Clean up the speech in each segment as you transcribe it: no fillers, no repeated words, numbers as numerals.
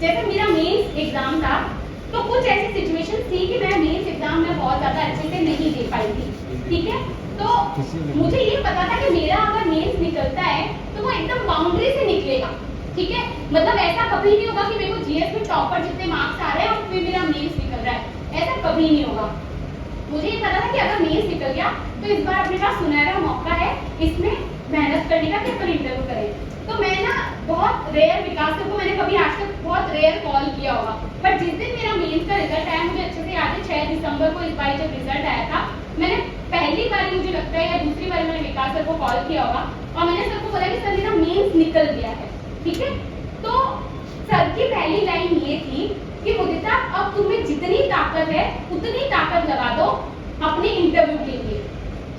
जैसे मेरा mains exam था तो कुछ ऐसी सिचुएशन थी कि मैं मेंस एग्जाम में बहुत ज्यादा अच्छे से नहीं दे पाई थी, ठीक है। तो मुझे ये पता था कि मेरा अगर मेंस निकलता है तो वो एकदम बाउंड्री से निकलेगा, ठीक है। मतलब ऐसा कभी नहीं होगा कि मेरे को जीएस में टॉपर जितने मार्क्स आ रहे हैं और फिर मेरा मेंस निकल रहा है, ऐसा कभी नहीं होगा। मुझे ये पता था कि अगर मेंस निकल गया तो इस बार अपने पास सुनहरा मौका है इसमें मेहनत करने का कि अपन इंटरव्यू करें। तो मैं ना बहुत रेयर, विकास को मैंने कभी आज तक बहुत रेयर कॉल किया होगा, बट जिस दिन मेरा मेंस का रिजल्ट आया मुझे अच्छे से याद है 6 दिसंबर को इस बार जब रिजल्ट आया था, मैंने पहली बार मुझे लगता है या दूसरी बार मैंने विकास सर को कॉल किया होगा और मैंने सर को बोला कि सर मेरा मेंस निकल गया है, ठीक है। तो सर की पहली लाइन ये थी कि मुदिता अब तुम्हें जितनी ताकत है उतनी ताकत लगा दो अपने इंटरव्यू के लिए,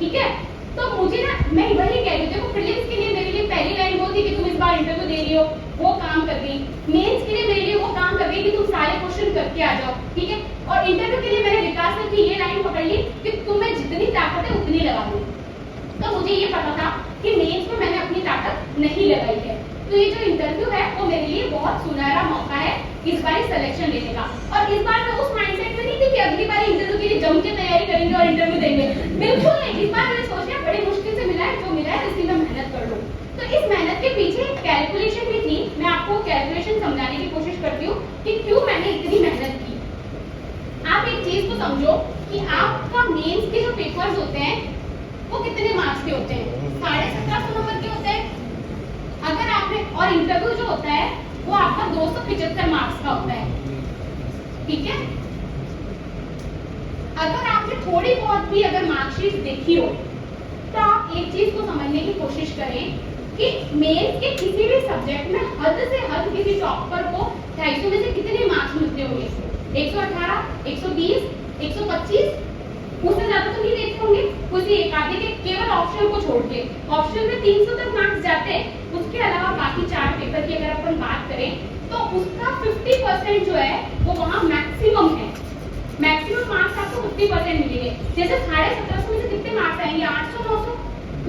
ठीक है। तो मुझे ना, मैं वही कह रही हूँ, देखो प्रीलिम्स के लिए मेरे लिए पहली लाइन वो थी कि तुम इस बार इंटरव्यू दे रही हो, वो काम कर गई। मेंस के लिए मेरे लिए वो काम कर गई कि तुम सारे क्वेश्चन करके आ जाओ, ठीक है। और इंटरव्यू के लिए मैंने विकास सर की ये लाइन पकड़ ली कि तुम्हें जितनी ताकत है उतनी लगा दो। तो मुझे ये पता था कि मेंस में मैंने अपनी ताकत नहीं लगाई है, तो ये जो इंटरव्यू है वो मेरे लिए बहुत सुनहरा मौका है इस बार सिलेक्शन लेने का। और इस बार मैं उस माइंडसेट में नहीं थी कि अगली बार इंटरव्यू के लिए जम के तैयारी करेंगे और इंटरव्यू देंगे, बिल्कुल नहीं। इस बार मैंने सोचा बड़ी मुश्किल से मिला है, जो मिला है उसकी मैं मेहनत कर लूं। तो इस मेहनत के पीछे एक कैलकुलेशन भी थी, मैं आपको कैलकुलेशन समझाने की कोशिश करती हूँ कि क्यों मैंने इतनी मेहनत की। आप एक चीज को समझो कि आपका मेंस के जो पेपर्स होते हैं वो कितने मार्क्स के होते हैं? 1750 नंबर के होते हैं। अगर आपने, और इंटरव्यू जो होता है वो आपका 275 मार्क्स का होता है, ठीक है। अगर आपने थोड़ी बहुत भी अगर मार्कशीट देखी हो तो आप एक चीज को समझने की कोशिश करें कि मेंस के किसी भी सब्जेक्ट में हद से हद किसी टॉपर को 250 में से कितने मार्क्स मिलते होंगे? 118, 120, 125, उससे ज्यादा तो नहीं देते होंगे किसी एक आधे के, केवल ऑप्शन को छोड़ के। ऑप्शन में 300 तक मार्क्स जाते हैं, उसके अलावा बाकी 4 पेपर की अगर अपन बात करें तो उसका 50% जो है वो वहाँ मैक्सिमम है। मैक्सिमम मार्क्स आपको 50% मिलेंगे। जैसे 1750 में से कितने मार्क्स आएंगे? 800, 900,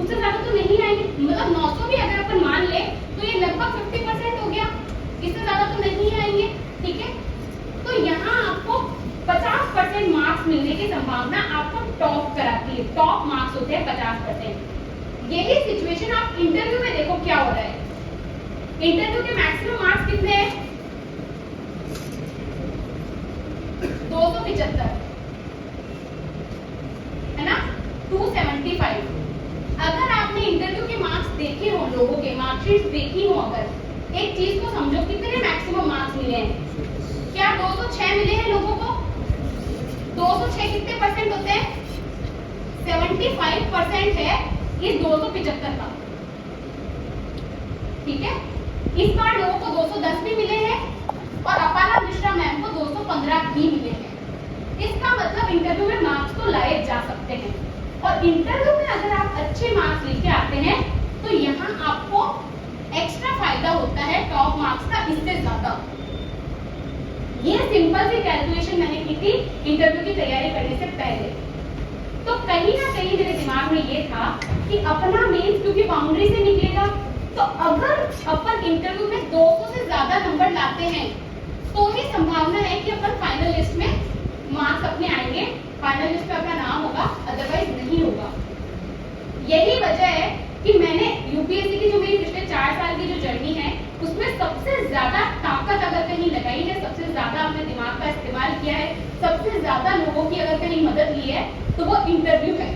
उससे ज्यादा तो नहीं आएंगे। मतलब 900 भी अगर अपन मान ले तो ये लगभग 50% हो गया, इससे ज्यादा तो नहीं आएंगे, ठीक है। तो यहाँ आपको 50% मार्क्स मिलने की संभावना आपको टॉप कराती है। टॉप मार्क्स होते हैं 50%। यही सिचुएशन आप इंटरव्यू में देखो क्या हो रहा है। इंटरव्यू के मैक्सिमम मार्क्स कितने हैं? 275 है ना, 275। अगर आपने इंटरव्यू के मार्क्स देखे हो, लोगों के मार्कशीट देखी हो, अगर एक चीज को समझो कितने मैक्सिमम मार्क्स मिले हैं? क्या 206 मिले हैं लोगों को? 206 कितने परसेंट होते हैं? 75% है इस 275 का, ठीक है। इस बार लोगों को 210 भी मिले हैं और अपाला मिश्रा मैम को 215 भी मिले हैं। इसका मतलब इंटरव्यू में मार्क्स तो लाए जा सकते हैं, और इंटरव्यू में अगर आप अच्छे मार्क्स लेके आते हैं तो यहाँ आपको एक्स्ट्रा फायदा होता है टॉप मार्क्स का इससे ज्यादा। ये सिंपल सी कैलकुलेशन मैंने की थी इंटरव्यू की तैयारी करने से पहले। तो कहीं ना कहीं मेरे दिमाग में ये था कि अपना मेंस क्योंकि बाउंड्री से निकलेगा, तो अगर अपन इंटरव्यू में 200 से ज्यादा नंबर लाते हैं तो ही संभावना है कि अपन फाइनल लिस्ट में मार्क्स अपने आएंगे, फाइनल लिस्ट में अपना नाम होगा, अदरवाइज नहीं होगा। यही वजह है कि मैंने यूपीएससी की जो मेरी पिछले 4 साल की जो जर्नी है उसमें सबसे ज्यादा ताकत अगर कहीं लगाई है, सबसे ज्यादा अपने दिमाग का इस्तेमाल किया है, सबसे ज्यादा लोगों की अगर कहीं मदद ली है तो वो इंटरव्यू है,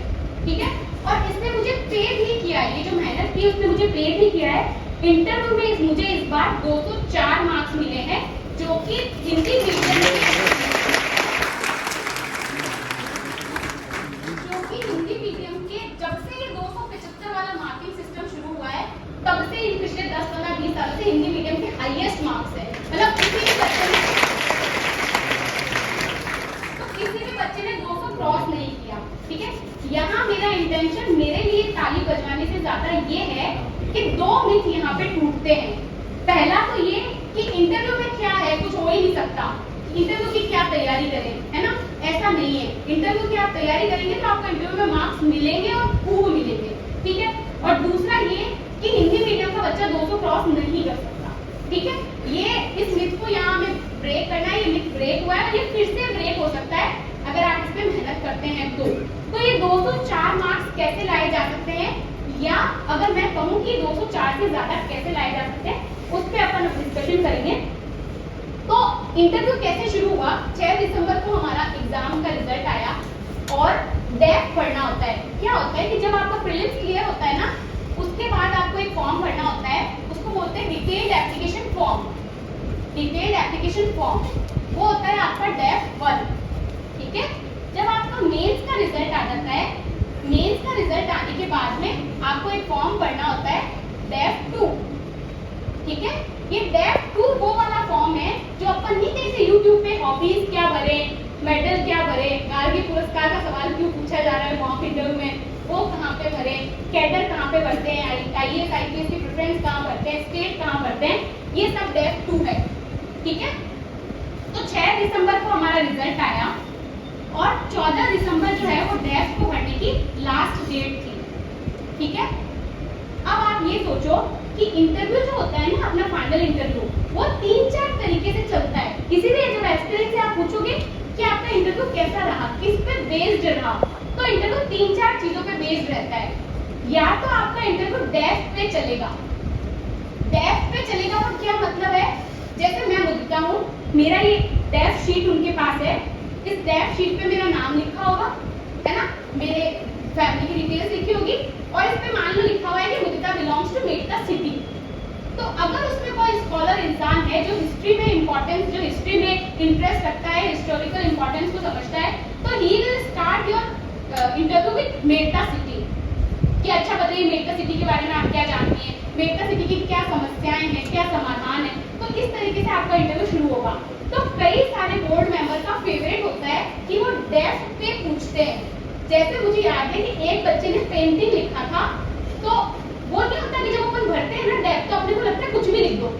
ठीक है। और इसने मुझे पे भी किया है, ये जो मेहनत की उसने मुझे पे भी किया है। इंटरव्यू में मुझे इस बार 204 मार्क्स मिले हैं, जो कि हिंदी मीडियम के जब से ये 275 वाला मार्किंग सिस्टम शुरू हुआ है तब से इन पिछले 10, 15, 20 साल से हिंदी मीडियम के हाईएस्ट मार्क्स है। मतलब किसी भी बच्चे ने 200 क्रॉस नहीं किया, ठीक है। यहाँ मेरा इंटेंशन, मेरे लिए ताली बजवाने से ज्यादा ये है कि 2 मिथ यहाँ पे टूटते हैं। पहला तो ये कि इंटरव्यू में क्या है, कुछ हो ही नहीं सकता, इंटरव्यू की क्या तैयारी करें, है ना। ऐसा नहीं है, इंटरव्यू की आप तैयारी करेंगे तो आपको इंटरव्यू में मार्क्स मिलेंगे और खूब मिलेंगे, ठीक है। और दूसरा ये कि हिंदी मीडियम का बच्चा 200 क्रॉस नहीं कर सकता, ठीक है। ये इस मिथ को यहाँ मैं ब्रेक करना है, ये मिथ ब्रेक हुआ है और ये फिर से ब्रेक हो सकता है अगर आप इस पे मेहनत करते हैं तो ये 204 मार्क्स कैसे लाए जा सकते हैं, या अगर मैं कहूँ कि 204 से ज्यादा कैसे लाए जा सकते हैं, उस पर अपन डिस्कशन करेंगे। तो इंटरव्यू कैसे शुरू हुआ, 6 दिसंबर को हमारा एग्जाम का रिजल्ट आया और डेफ पढ़ना होता है। क्या होता है कि जब आपका प्रीलिम्स क्लियर होता है ना, उसके बाद आपको एक फॉर्म भरना होता है, उसको बोलते हैं detailed application form. Detailed application form वो होता है आपका डेफ 1, ठीक है। जब आपका मेंस का रिजल्ट आ जाता है, मेंस का रिजल्ट आने के बाद में आपको एक फॉर्म भरना होता है डेफ 2, ठीक है। ये डेफ 2 वो वाला फॉर्म है जो अपन नहीं देखते यूट्यूब पे हॉबीज क्या भरे, मेडल क्या भरे, गार्गी पुरस्कार का सवाल क्यों पूछा जा रहा है मॉक इंटरव्यू में, वो कहाँ पे भरे, कैडर कहाँ पे भरते हैं, आईएएस आईपीएस की प्रेफरेंस कहाँ भरते हैं, स्टेट कहाँ भरते हैं, ये सब डेफ 2 है, ठीक है। तो 6 दिसंबर को हमारा रिजल्ट आया और 14 दिसंबर जो है वो डेफ को भरने की लास्ट डेट थी, ठीक है। अब आप ये सोचो कि इंटरव्यू जो होता है ना अपना फाइनल इंटरव्यू, वो 3-4 तरीके से चलता है। इसीलिए जब एस्पिरेंट से आप पूछोगे कि आपका इंटरव्यू कैसा रहा, किस पे बेस्ड रहा, तो इंटरव्यू 3-4 चीजों पे बेस्ड रहता है। या तो आपका इंटरव्यू डेफ पे चलेगा, डेफ पे चलेगा तो क्या मतलब है, जैसे मैं मुद्दा हूँ, मेरा ये डेफ शीट उनके पास है, इस डेफ शीट पे मेरा नाम लिखा होगा, है ना, मेरे फैमिली की डिटेल्स लिखी होगी और इस पे मान लो लिखा हुआ है कि मुदिता बिलोंग्स टू मेडता सिटी। तो अगर उसमें कोई स्कॉलर इंसान है जो हिस्ट्री में इंपॉर्टेंस, जो हिस्ट्री में इंटरेस्ट रखता है, हिस्टोरिकल इंपॉर्टेंस को समझता है, तो he will start your interview with Merta city कि अच्छा बताइए मेडता सिटी के बारे में आप क्या जानती हैं, मेडता सिटी की क्या समस्याएं हैं, क्या समाधान है। तो इस तरीके से आपका इंटरव्यू शुरू होगा। तो कई सारे बोर्ड मेंबर का फेवरेट होता है कि वो डेफ पे पूछते हैं। जैसे मुझे याद है कि एक बच्चे ने पेंटिंग लिखा था, तो वो नहीं होता कि जब अपन भरते हैं ना डेफ, तो अपने को लगता है कुछ भी लिख दो,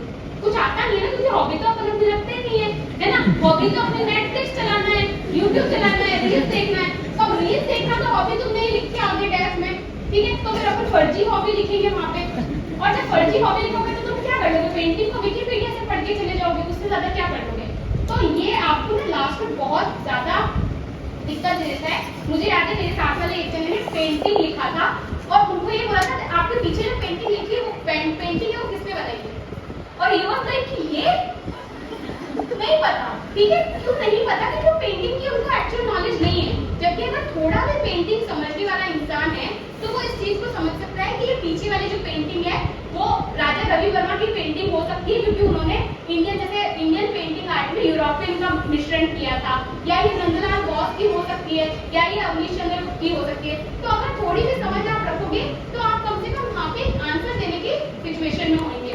कुछ आता नहीं है ना, क्योंकि हॉबी तो अपन अपनी रखते ही नहीं है ना, हॉबी तो अपने नेटफ्लिक्स चलाना है, यूट्यूब चलाना है, रील्स देखना है। तो अब रील्स देखना तो हॉबी तुम नहीं लिख के आओगे डेफ में, ठीक है। तो फिर अपन फर्जी हॉबी लिखेंगे वहाँ पे, और जब फर्जी हॉबी लिखोगे तो तुम क्या कर लोगे, पेंटिंग को विकिपीडिया से पढ़ के चले जाओगे, उससे ज्यादा क्या कर लोगे। तो ये आपको ना लास्ट में बहुत ज्यादा दिक्कत देता है। मुझे याद है मेरे साथ वाले एक जने ने पेंटिंग लिखा था और उनको ये बोला था कि आपके पीछे जो पेंटिंग लिखी है वो पेंटिंग है, वो किसने बनाई है, और ये बात है कि ये नहीं पता, ठीक है। क्यों नहीं पता, कि जो पेंटिंग की उनको एक्चुअल नॉलेज नहीं है। जबकि अगर थोड़ा भी पेंटिंग समझने वाला इंसान है तो वो इस चीज को समझ सकता है कि ये पीछे वाली जो पेंटिंग है वो राजा रवि वर्मा की पेंटिंग हो सकती है, क्योंकि उन्होंने इंडियन पेंटिंग आर्ट में यूरोपियन का मिश्रण किया था, या ये नंदलाल बोस की हो सकती है, या ये अवनीश चंद्र की हो सकती है। तो अगर थोड़ी सी समझ आप रखोगे तो आप कम से कम वहाँ पे आंसर देने की सिचुएशन में होंगे।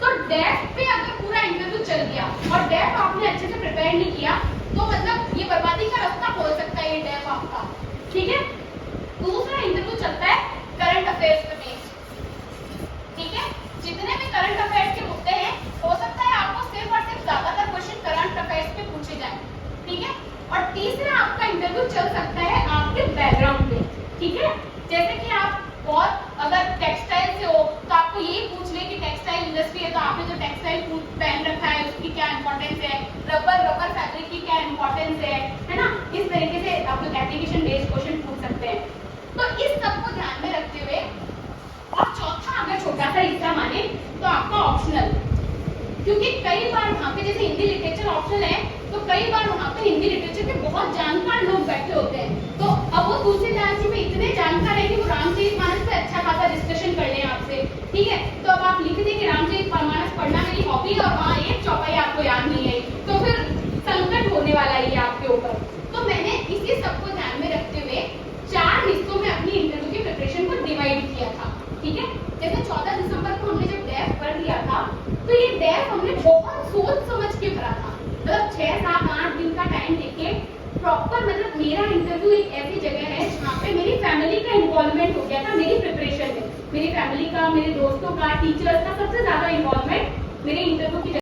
तो डेफ पे अगर पूरा इंटरव्यू चल गया और डेफ आपने अच्छे से प्रिपेयर नहीं किया, तो मतलब ये बर्बादी का रास्ता खोल सकता है ये डेफ आपका, ठीक है। दूसरा इंटरव्यू चलता है करंट अफेयर्स पे बेस्ड, ठीक है। जितने भी करंट अफेयर्स के मुद्दे हैं, हो सकता है आपको सिर्फ और सिर्फ ज्यादातर क्वेश्चन करंट अफेयर्स पे पूछे जाए, ठीक है। और तीसरा आपका इंटरव्यू चल सकता है आपके बैकग्राउंड पे, ठीक है। जैसे कि आप बहुत अगर टेक्सटाइल से हो तो आपको यही पूछ ले कि टेक्सटाइल इंडस्ट्री है तो आपने जो टेक्सटाइल पहन रखा है उसकी क्या इंपॉर्टेंस है, रबर फैब्रिक की क्या इंपॉर्टेंस है ना। इस तरीके से आप लोग एप्लीकेशन बेस्ड क्वेश्चन पूछ सकते हैं। तो इस सब को ध्यान में रखते हुए, और चौथा अगर छोटा सा हिस्सा माने तो आपका ऑप्शनल, क्योंकि कई बार वहाँ पे जैसे हिंदी लिटरेचर ऑप्शनल है, तो कई बार वहाँ पे हिंदी लिटरेचर के बहुत जानकार लोग बैठे होते हैं, तो अब वो तुलसीदास में इतने जानकार है कि वो रामचरितमानस पे अच्छा खासा डिस्कशन कर ले आपसे, ठीक है। तो अब आप लिख देंगे रामचरितमानस पढ़ना मेरी हॉबी है और वहाँ एक चौपाई आपको याद नहीं है, तो फिर संकट होने वाला है आपके ऊपर। तो मैंने इसी सबको ध्यान में रखते हुए 4 हिस्सों में अपनी इंटरव्यू की प्रिपरेशन को डिवाइड किया था, ठीक है। जैसे 14 दिसंबर को हमने जब डेफ पढ़ लिया था, तो ये डेफ हमने बहुत सोच समझ के भरा था, मतलब 6, 7, 8 दिन का टाइम लेके प्रॉपर। मतलब मेरा इंटरव्यू एक ऐसी जगह है जहाँ पे मेरी फैमिली का इन्वॉल्वमेंट हो गया था मेरी प्रिपरेशन में, मेरी फैमिली का, मेरे दोस्तों का, टीचर्स का सबसे ज्यादा इन्वॉल्वमेंट मेरे इंटरव्यू की